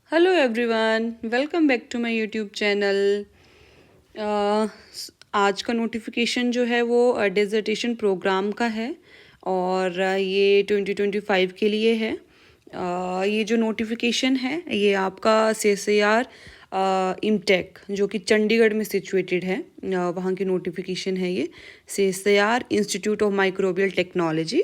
Hello everyone, welcome back to my YouTube channel. आज का notification जो है वो डिसर्टेशन प्रोग्राम का है और ये 2025 के लिए है। ये जो नोटिफिकेशन है ये आपका CSIR इमटेक जो कि चंडीगढ़ में सिचुएटेड है, वहाँ की नोटिफिकेशन है ये। CSIR institute of microbial technology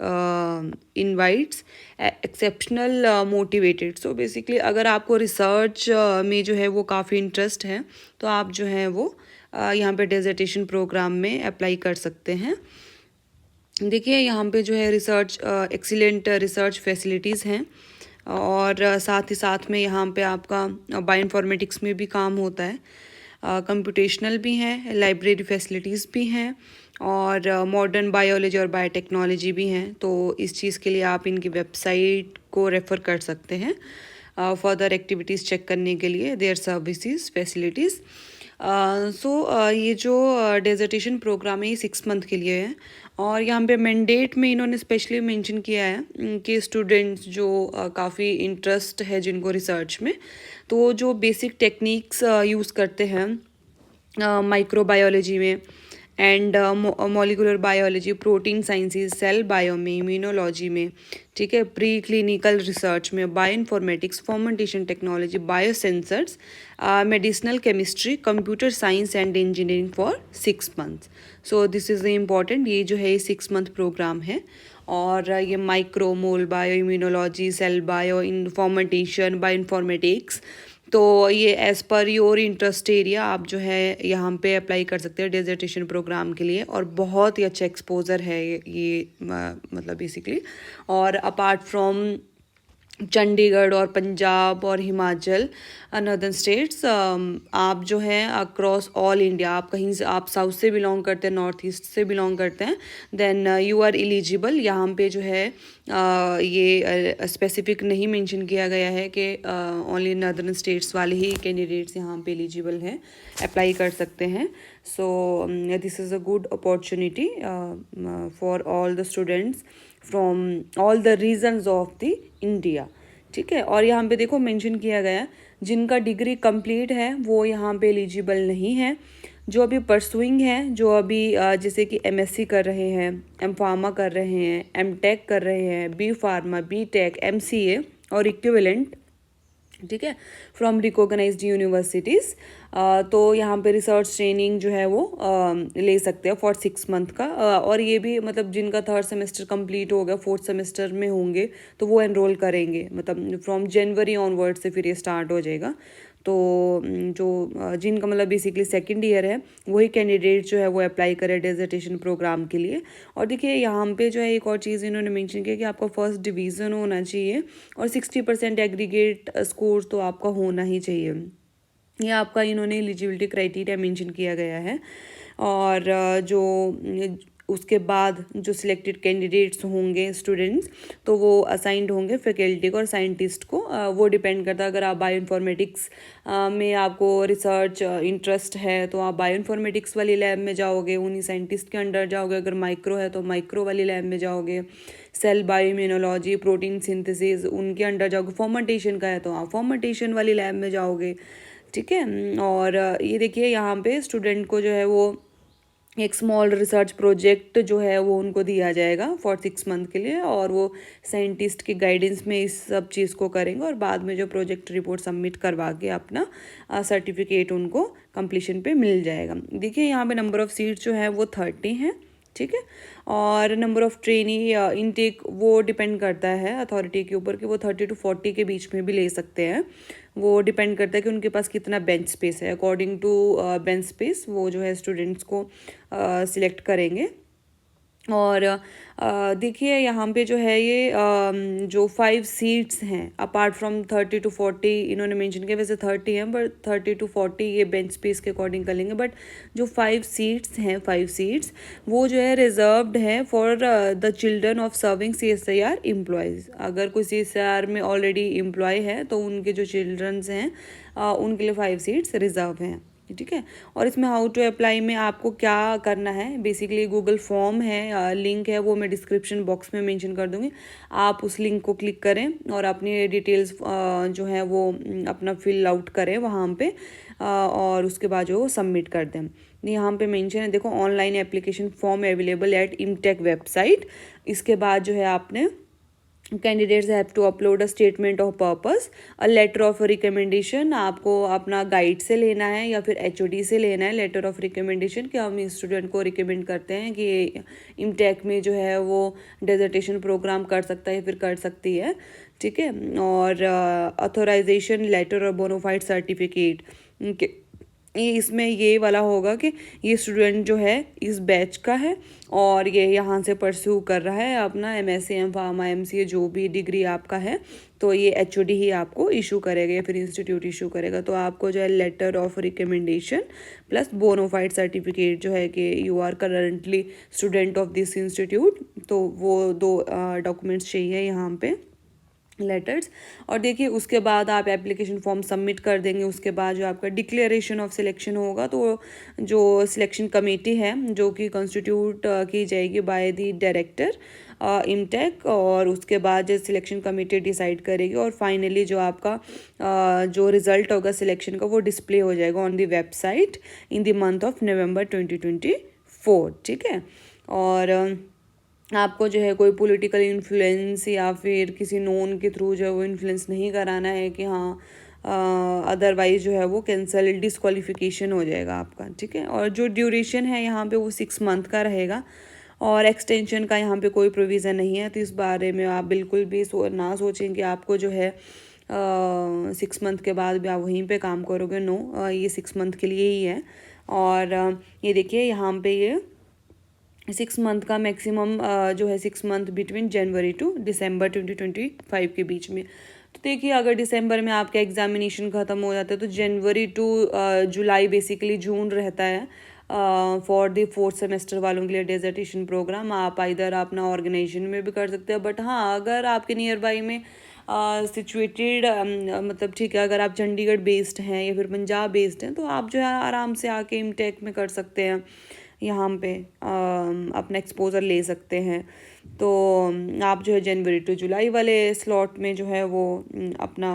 invites exceptional motivated. So basically अगर आपको रिसर्च में जो है वो काफ़ी इंटरेस्ट है तो आप जो है वो यहाँ पे डिसर्टेशन प्रोग्राम में अप्लाई कर सकते हैं। देखिए यहाँ पे जो है रिसर्च एक्सीलेंट रिसर्च फैसिलिटीज़ हैं और साथ ही साथ में यहाँ पे आपका बायोइन्फॉर्मेटिक्स में भी काम होता है, कंप्यूटेशनल भी हैं, लाइब्रेरी फैसिलिटीज़ भी हैं और मॉडर्न बायोलॉजी और बायोटेक्नोलॉजी भी हैं। तो इस चीज़ के लिए आप इनकी वेबसाइट को रेफ़र कर सकते हैं फर्दर एक्टिविटीज़ चेक करने के लिए, देयर सर्विसेज फैसिलिटीज़। ये जो डिसर्टेशन प्रोग्राम है ये 6 मंथ के लिए है और यहाँ पे मैंडेट में इन्होंने स्पेशली मेंशन किया है कि स्टूडेंट्स जो काफ़ी इंटरेस्ट है जिनको रिसर्च में, तो जो बेसिक टेक्निक्स यूज़ करते हैं माइक्रोबायोलॉजी में and molecular biology, protein sciences, cell bio में, इम्यूनोलॉजी में, ठीक है, प्री क्लिनिकल रिसर्च में, bioinformatics, fermentation technology, biosensors, medicinal chemistry, computer science and engineering for 6 months. So this is important. ये जो है ये 6 मंथ प्रोग्राम है और ये micro, mole bio, immunology, cell bio, in fermentation, bioinformatics, तो ये as per your interest area आप जो है यहाँ पे अप्लाई कर सकते हैं डिसर्टेशन प्रोग्राम के लिए और बहुत ही अच्छा एक्सपोजर है ये मतलब बेसिकली। और अपार्ट फ्रॉम चंडीगढ़ और पंजाब और हिमाचल नॉर्दर्न स्टेट्स, आप जो है अक्रॉस ऑल इंडिया, आप कहीं से, आप साउथ से बिलोंग करते हैं, नॉर्थ ईस्ट से बिलोंग करते हैं, देन यू आर एलिजिबल। यहाँ पे जो है ये स्पेसिफिक नहीं मेंशन किया गया है कि ओनली नॉर्दर्न स्टेट्स वाले ही कैंडिडेट्स यहाँ पे एलिजिबल हैं, अप्लाई कर सकते हैं। So this is a good opportunity for all the students from all the regions of the India, ठीक है। और यहाँ पे देखो मेंशन किया गया जिनका डिग्री कंप्लीट है वो यहाँ पे एलिजिबल नहीं है। जो अभी परसुइंग है, जो अभी जैसे कि MSc कर रहे हैं, एम फार्मा कर रहे हैं, M.Tech कर रहे हैं, B फार्मा, B.Tech, MCA और इक्विवेलेंट, ठीक है, फ्रॉम रिकॉग्नाइज्ड यूनिवर्सिटीज़, तो यहाँ पे रिसर्च ट्रेनिंग जो है वो ले सकते हैं फॉर 6 मंथ का। और ये भी मतलब जिनका 3rd सेमेस्टर कंप्लीट हो गया, 4th सेमेस्टर में होंगे तो वो एनरोल करेंगे, मतलब फ्रॉम जनवरी ऑनवर्ड से फिर ये स्टार्ट हो जाएगा। तो जो जिनका मतलब बेसिकली 2nd ईयर है वही कैंडिडेट जो है वो अप्लाई करे डिसर्टेशन प्रोग्राम के लिए। और देखिए यहाँ पे जो है एक और चीज़ इन्होंने मेंशन किया कि आपका फर्स्ट डिवीज़न होना चाहिए और 60% एग्रीगेट स्कोर तो आपका होना ही चाहिए। ये आपका इन्होंने एलिजिबिलिटी क्राइटेरिया मेंशन किया गया है। और जो उसके बाद जो सिलेक्टेड कैंडिडेट्स होंगे स्टूडेंट्स, तो वो असाइंड होंगे फैकल्टी को और साइंटिस्ट को। वो डिपेंड करता है, अगर आप बायोइन्फॉर्मेटिक्स में आपको रिसर्च इंटरेस्ट है तो आप बायोइन्फॉर्मेटिक्स वाली लैब में जाओगे, उन्हीं साइंटिस्ट के अंडर जाओगे। अगर माइक्रो है तो माइक्रो वाली लैब में जाओगे, सेल बायोइम्यूनोलॉजी, प्रोटीन सिंथेसिस उनके अंडर जाओगे, फर्मेंटेशन का है तो आप फर्मेंटेशन वाली लैब में जाओगे, ठीक है। और ये देखिए यहाँ पे स्टूडेंट को जो है वो एक स्मॉल रिसर्च प्रोजेक्ट जो है वो उनको दिया जाएगा फॉर 6 मंथ के लिए और वो साइंटिस्ट की गाइडेंस में इस सब चीज़ को करेंगे और बाद में जो प्रोजेक्ट रिपोर्ट सबमिट करवा के अपना सर्टिफिकेट उनको कंप्लीशन पे मिल जाएगा। देखिए यहाँ पे नंबर ऑफ़ सीट्स जो है वो 30 हैं, ठीक है। और नंबर ऑफ़ ट्रेनी इनटेक वो डिपेंड करता है अथॉरिटी के ऊपर कि वो 30 to 40 के बीच में भी ले सकते हैं। वो डिपेंड करता है कि उनके पास कितना बेंच स्पेस है। अकॉर्डिंग टू बेंच स्पेस वो जो है स्टूडेंट्स को सिलेक्ट करेंगे। और देखिए यहाँ पे जो है ये जो 5 सीट्स हैं अपार्ट फ्रॉम 30 to 40 इन्होंने मेंशन किया, वैसे 30 हैं बट 30 to 40 ये बेंच स्पेस के अकॉर्डिंग कर लेंगे। बट जो 5 सीट्स हैं, 5 सीट्स वो जो है रिजर्व्ड है for the children of serving CSIR employees. अगर कोई CSIR में ऑलरेडी एम्प्लॉय है तो उनके जो चिल्ड्रंस हैं उनके लिए 5 सीट्स रिजर्व हैं। ठीक है। और इसमें हाउ टू अप्लाई में आपको क्या करना है, बेसिकली गूगल फॉर्म है, लिंक है, वो मैं डिस्क्रिप्शन बॉक्स में मेंशन कर दूँगी। आप उस लिंक को क्लिक करें और अपनी डिटेल्स जो है वो अपना फिल आउट करें वहाँ पे, और उसके बाद जो वो सबमिट कर दें। यहाँ पे मेंशन है, देखो, online application form available at IMTECH website. इसके बाद जो है आपने candidates have to upload a statement of purpose, a letter of recommendation. आपको अपना गाइड से लेना है या फिर एचओडी से लेना है लेटर ऑफ रिकमेंडेशन, कि हम इस स्टूडेंट को रिकमेंड करते हैं कि इमटेक में जो है वो डेजर्टेशन प्रोग्राम कर सकता है या फिर कर सकती है। ठीक है। और ऑथोराइजेशन लेटर और बोनाफाइड सर्टिफिकेट, ये इसमें ये वाला होगा कि ये स्टूडेंट जो है इस बैच का है और ये यहाँ से परस्यू कर रहा है अपना एमएससी, एम फार्मा, एमसीए, जो भी डिग्री आपका है, तो ये एचओडी ही आपको इशू करेगा या फिर इंस्टीट्यूट इशू करेगा। तो आपको जो है letter of recommendation plus bonafide certificate जो है कि you are currently student of this institute, तो वो दो डॉक्यूमेंट्स चाहिए यहाँ पे, लेटर्स। और देखिए उसके बाद आप एप्लीकेशन फॉर्म सबमिट कर देंगे। उसके बाद जो आपका डिक्लेरेशन ऑफ सिलेक्शन होगा, तो जो सिलेक्शन कमेटी है जो कि कॉन्स्टिट्यूट की जाएगी बाय द डायरेक्टर इमटेक, और उसके बाद जो सिलेक्शन कमेटी डिसाइड करेगी और फाइनली जो आपका जो रिजल्ट होगा सिलेक्शन का वो डिस्प्ले हो जाएगा on the website in the month of November 2024। ठीक है। और आपको जो है कोई पॉलिटिकल इन्फ्लुएंस या फिर किसी नोन के थ्रू जो है वो इन्फ्लुएंस नहीं कराना है कि हाँ, अदरवाइज जो है वो कैंसल, डिस्क्वालिफिकेशन हो जाएगा आपका। ठीक है। और जो ड्यूरेशन है यहाँ पे वो 6 मंथ का रहेगा और एक्सटेंशन का यहाँ पे कोई प्रोविज़न नहीं है, तो इस बारे में आप बिल्कुल भी ना सोचें कि आपको जो है 6 मंथ के बाद भी आप वहीं पे काम करोगे। नो, ये 6 मंथ के लिए ही है। और ये देखिए यहाँ पे ये 6 मंथ का मैक्सिमम जो है 6 मंथ बिटवीन जनवरी टू दिसंबर 2025 के बीच में। तो देखिए अगर दिसंबर में आपका एग्जामिनेशन ख़त्म हो जाता है तो जनवरी टू जुलाई, बेसिकली जून रहता है फॉर द 4th सेमेस्टर वालों के लिए डेजर्टेशन प्रोग्राम। आप इधर अपना ऑर्गेनाइजेशन में भी कर सकते हैं, बट हाँ अगर आपके नियर बाई में सिचुएटेड मतलब ठीक है, अगर आप चंडीगढ़ बेस्ड हैं या फिर पंजाब बेस्ड हैं तो आप जो है आराम से आके इमटेक में कर सकते हैं, यहाँ पे अपना एक्सपोजर ले सकते हैं। तो आप जो है जनवरी टू जुलाई वाले स्लॉट में जो है वो अपना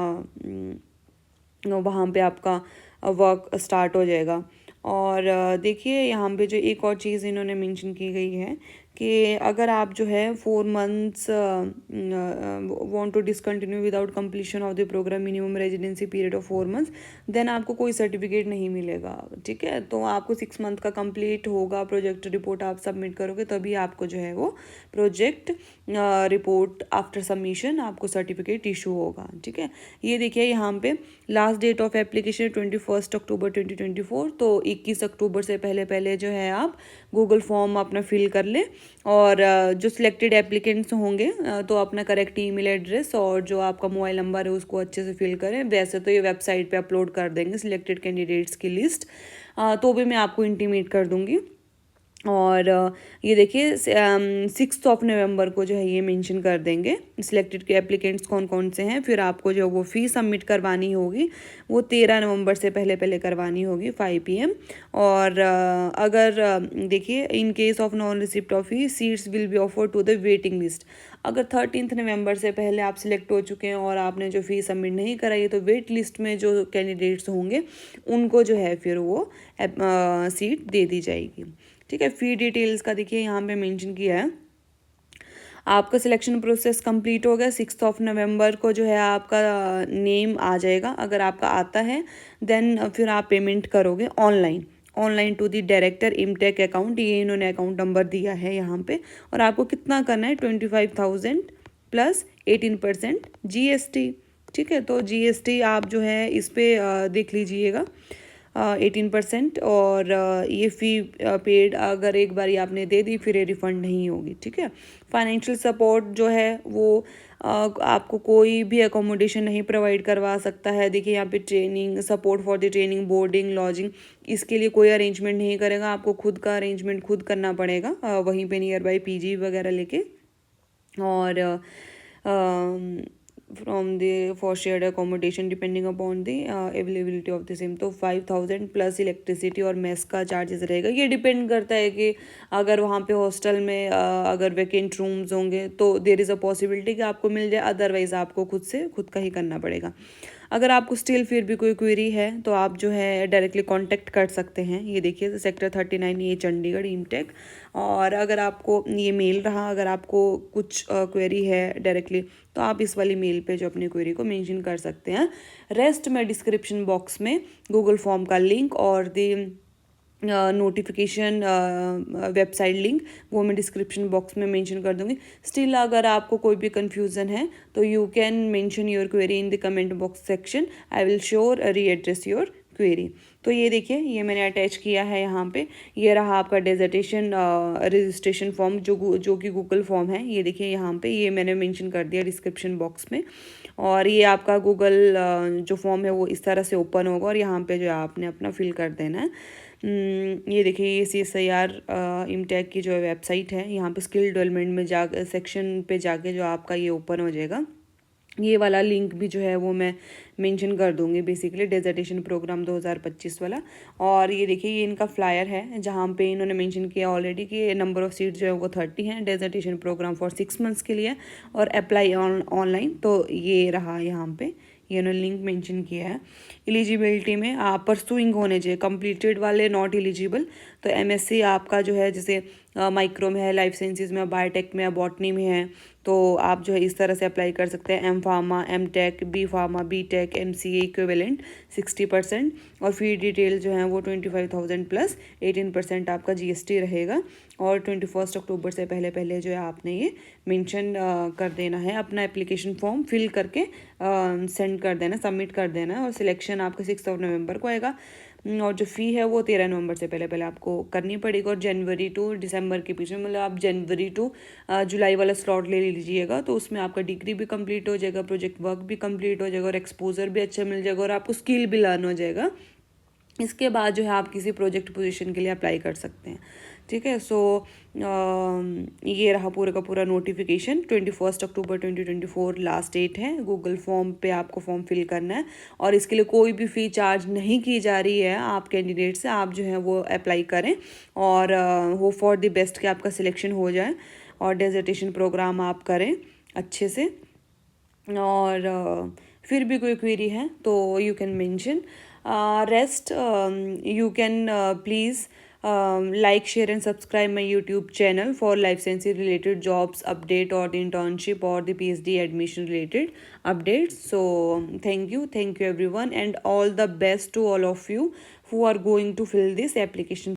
वहाँ पे आपका वर्क स्टार्ट हो जाएगा। और देखिए यहाँ पे जो एक और चीज़ इन्होंने मेंशन की गई है कि अगर आप जो है 4 months want to discontinue without completion of the program minimum residency period of 4 months, then आपको कोई सर्टिफिकेट नहीं मिलेगा। ठीक है। तो आपको 6 मंथ का कंप्लीट होगा, प्रोजेक्ट रिपोर्ट आप सबमिट करोगे तभी आपको जो है वो प्रोजेक्ट रिपोर्ट आफ्टर सबमिशन आपको सर्टिफिकेट इशू होगा। ठीक है। ये देखिए यहाँ पे लास्ट डेट ऑफ एप्लीकेशन 21 अक्टूबर 2024, तो 21 अक्टूबर से पहले पहले जो है आप गूगल फॉर्म अपना फिल कर लें। और जो सिलेक्टेड एप्लीकेंट्स होंगे तो अपना करेक्ट ईमेल एड्रेस और जो आपका मोबाइल नंबर है उसको अच्छे से फिल करें। वैसे तो ये वेबसाइट पे अपलोड कर देंगे सिलेक्टेड कैंडिडेट्स की लिस्ट, तो भी मैं आपको इंटीमेट कर दूंगी। और ये देखिए 6th ऑफ नवंबर को जो है ये मेंशन कर देंगे सिलेक्टेड के एप्लीकेंट्स कौन कौन से हैं। फिर आपको जो वो फ़ी सबमिट करवानी होगी वो 13 नवंबर से पहले पहले करवानी होगी 5 PM। और अगर देखिए in case of non receipt of fee seats will be offer to the waiting list. अगर 13 नवंबर से पहले आप सिलेक्ट हो चुके हैं और आपने जो फ़ी सबमिट नहीं कराई है तो वेट लिस्ट में जो कैंडिडेट्स होंगे उनको जो है फिर वो सीट दे दी जाएगी। ठीक है। फ़ी डिटेल्स का देखिए यहाँ पे मेंशन किया है। आपका सिलेक्शन प्रोसेस कंप्लीट हो गया। 6th ऑफ नवंबर को जो है आपका नेम आ जाएगा। अगर आपका आता है देन फिर आप पेमेंट करोगे online to the director IMTECH account. ये इन्होंने अकाउंट नंबर दिया है यहाँ पे। और आपको कितना करना है 25,000 प्लस 18% GST। ठीक है। तो GST आप जो है इस पर देख लीजिएगा 18%। और ये फ़ी पेड अगर एक बार आपने दे दी फिर ये रिफ़ंड नहीं होगी। ठीक है। फाइनेंशियल सपोर्ट जो है वो आपको कोई भी अकोमोडेशन नहीं प्रोवाइड करवा सकता है। देखिए यहाँ पे training support for the training, boarding, lodging, इसके लिए कोई अरेंजमेंट नहीं करेगा। आपको खुद का अरेंजमेंट खुद करना पड़ेगा वहीं पे नियर बाई PG वगैरह लेके। और from the for shared accommodation depending upon the availability of the same. तो 5,000 प्लस इलेक्ट्रिसिटी और मेस का चार्जेस रहेगा. ये डिपेंड करता है कि अगर वहाँ पे हॉस्टल में अगर वैकेंट रूम्स होंगे तो देर इज़ अ पॉसिबिलिटी कि आपको मिल जाए, अदरवाइज़ आपको खुद का ही करना पड़ेगा. अगर आपको स्टिल फिर भी कोई क्वेरी है तो आप जो है डायरेक्टली कांटेक्ट कर सकते हैं. ये देखिए सेक्टर 39 ये चंडीगढ़ ईमटेक. और अगर आपको ये मेल रहा, अगर आपको कुछ क्वेरी है डायरेक्टली तो आप इस वाली मेल पे जो अपनी क्वेरी को मेंशन कर सकते हैं. रेस्ट में डिस्क्रिप्शन बॉक्स में गूगल फॉर्म का लिंक और दी नोटिफिकेशन वेबसाइट लिंक वो मैं डिस्क्रिप्शन बॉक्स में मेंशन कर दूंगी. स्टिल अगर आपको कोई भी कन्फ्यूज़न है तो you can mention your query in the comment box section. I will sure readdress your query. तो ये देखिए ये मैंने अटैच किया है यहाँ पे. ये रहा आपका डेजर्टेशन रजिस्ट्रेशन फॉर्म जो कि गूगल फॉर्म है. ये देखिए यहाँ पे ये मैंने मेंशन कर दिया डिस्क्रिप्शन बॉक्स में. और ये आपका गूगल जो फॉर्म है वो इस तरह से ओपन होगा और यहाँ पे जो है आपने अपना फिल कर देना है. ये देखिए ये CSIR इमटेक की जो वेबसाइट है, यहाँ पे स्किल डेवलपमेंट में जा सेक्शन पे जाके जो आपका ये ओपन हो जाएगा. ये वाला लिंक भी जो है वो मैं मेंशन कर दूंगी, बेसिकली डेजर्टेशन प्रोग्राम 2025 वाला. और ये देखिए ये इनका फ्लायर है जहाँ पे इन्होंने मेंशन किया ऑलरेडी कि नंबर ऑफ सीट जो है वो 30 हैं. डेजर्टेशन प्रोग्राम फॉर 6 मंथ्स के लिए और अप्लाई ऑनलाइन. तो ये रहा यहाँ पे ये उन्होंने लिंक मेंशन किया है. एलिजिबिलिटी में आप परसुइंग होने चाहिए, कंप्लीटेड वाले नॉट एलिजिबल. तो MSc आपका जो है जैसे माइक्रो में है, लाइफ साइंसेज में, बायोटेक में, बॉटनी में है, तो आप जो है इस तरह से अप्लाई कर सकते हैं. M pharma, M.Tech, B pharma, B.Tech, MCA equivalent 60%. और फी डिटेल जो है वो 25,000 प्लस 18% आपका GST रहेगा. और 21 अक्टूबर से पहले पहले जो है आपने ये मेंशन कर देना है, अपना एप्लीकेशन फॉर्म फिल करके सेंड कर देना, सबमिट कर देना. और सिलेक्शन आपका 6 नवंबर को आएगा. और जो फ़ी है वो 13 नवंबर से पहले पहले आपको करनी पड़ेगी. और जनवरी टू दिसंबर के बीच में, मतलब आप जनवरी टू जुलाई वाला स्लॉट ले लीजिएगा तो उसमें आपका डिग्री भी कंप्लीट हो जाएगा, प्रोजेक्ट वर्क भी कंप्लीट हो जाएगा और एक्सपोजर भी अच्छा मिल जाएगा और आपको स्किल भी लर्न हो जाएगा. इसके बाद जो है आप किसी प्रोजेक्ट पोजीशन के लिए अप्लाई कर सकते हैं. ठीक है. सो ये रहा पूरे का पूरा नोटिफिकेशन. 21 अक्टूबर 2024 लास्ट डेट है. गूगल फॉर्म पे आपको फॉर्म फिल करना है और इसके लिए कोई भी फ़ी चार्ज नहीं की जा रही है आप कैंडिडेट से. आप जो है वो अप्लाई करें और होप फॉर द बेस्ट कि आपका सिलेक्शन हो जाए और डेजर्टेशन प्रोग्राम आप करें अच्छे से. और फिर भी कोई क्वेरी है तो you can mention. Rest, you can please like, share and subscribe my YouTube channel for life sciences related jobs update or the internship or the PhD admission related updates. So thank you everyone and all the best to all of you who are going to fill this application.